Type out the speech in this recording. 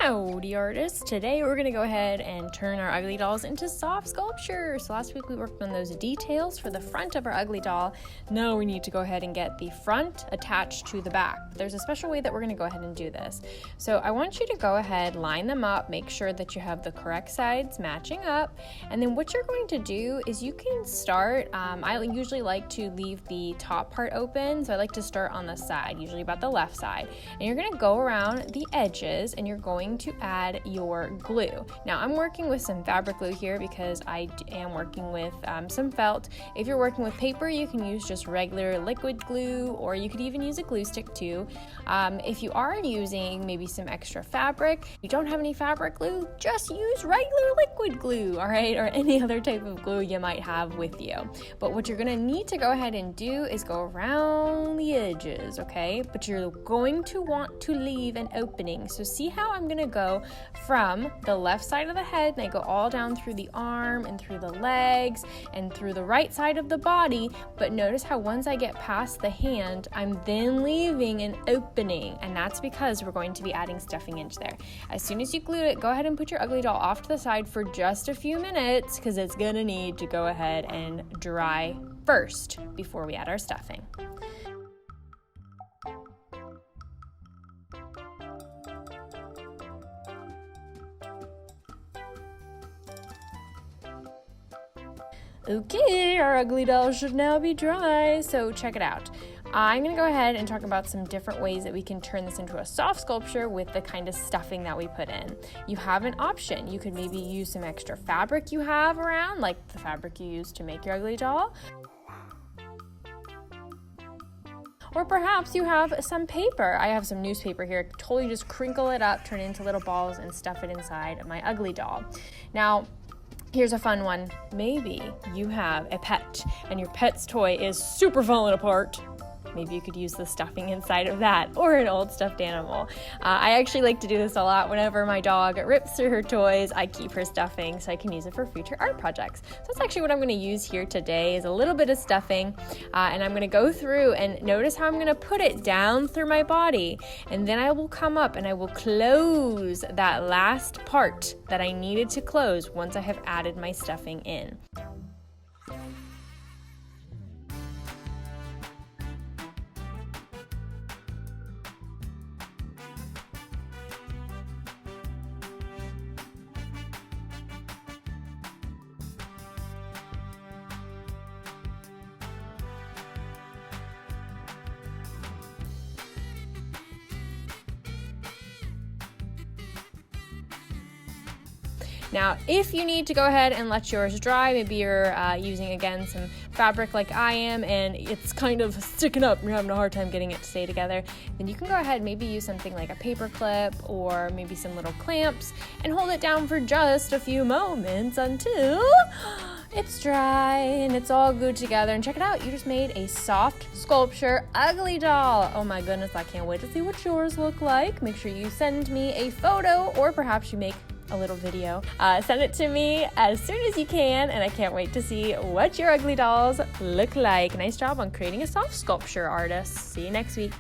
Howdy artists! Today we're going to go ahead and turn our ugly dolls into soft sculpture. So last week we worked on those details for the front of our ugly doll. Now we need to go ahead and get the front attached to the back. There's a special way that we're going to go ahead and do this. So I want you to go ahead, line them up, make sure that you have the correct sides matching up. And then what you're going to do is you can start, I usually like to leave the top part open. So I like to start on the side, usually about the left side. And you're going to go around the edges and you're going to add your glue. Now I'm working with some fabric glue here because I am working with some felt. If you're working with paper, you can use just regular liquid glue, or you could even use a glue stick too. If you are using maybe some extra fabric, you don't have any fabric glue, just use regular liquid glue, all right, or any other type of glue you might have with you. But what you're gonna need to go ahead and do is go around the edges, okay? But you're going to want to leave an opening. So see how I'm gonna go from the left side of the head and I go all down through the arm and through the legs and through the right side of the body, but notice how once I get past the hand, I'm then leaving an opening, and that's because we're going to be adding stuffing into there. As soon as you glue it, go ahead and put your ugly doll off to the side for just a few minutes because it's gonna need to go ahead and dry first before we add our stuffing. Okay, our ugly doll should now be dry, so check it out. I'm gonna go ahead and talk about some different ways that we can turn this into a soft sculpture with the kind of stuffing that we put in. You have an option. You could maybe use some extra fabric you have around, like the fabric you use to make your ugly doll. Or perhaps you have some paper. I have some newspaper here. Totally just crinkle it up, turn it into little balls, and stuff it inside of my ugly doll. Now, here's a fun one. Maybe you have a pet and your pet's toy is super falling apart. Maybe you could use the stuffing inside of that, or an old stuffed animal. I actually like to do this a lot. Whenever my dog rips through her toys, I keep her stuffing so I can use it for future art projects. So that's actually what I'm gonna use here today, is a little bit of stuffing, and I'm gonna go through and notice how I'm gonna put it down through my body, and then I will come up and I will close that last part that I needed to close once I have added my stuffing in. Now, if you need to go ahead and let yours dry, maybe you're using, again, some fabric like I am, and it's kind of sticking up, you're having a hard time getting it to stay together, then you can go ahead and maybe use something like a paper clip or maybe some little clamps and hold it down for just a few moments until it's dry and it's all glued together. And check it out, you just made a soft sculpture ugly doll. Oh my goodness, I can't wait to see what yours look like. Make sure you send me a photo, or perhaps you make a little video. Send it to me as soon as you can, and I can't wait to see what your ugly dolls look like. Nice job on creating a soft sculpture, artists. See you next week.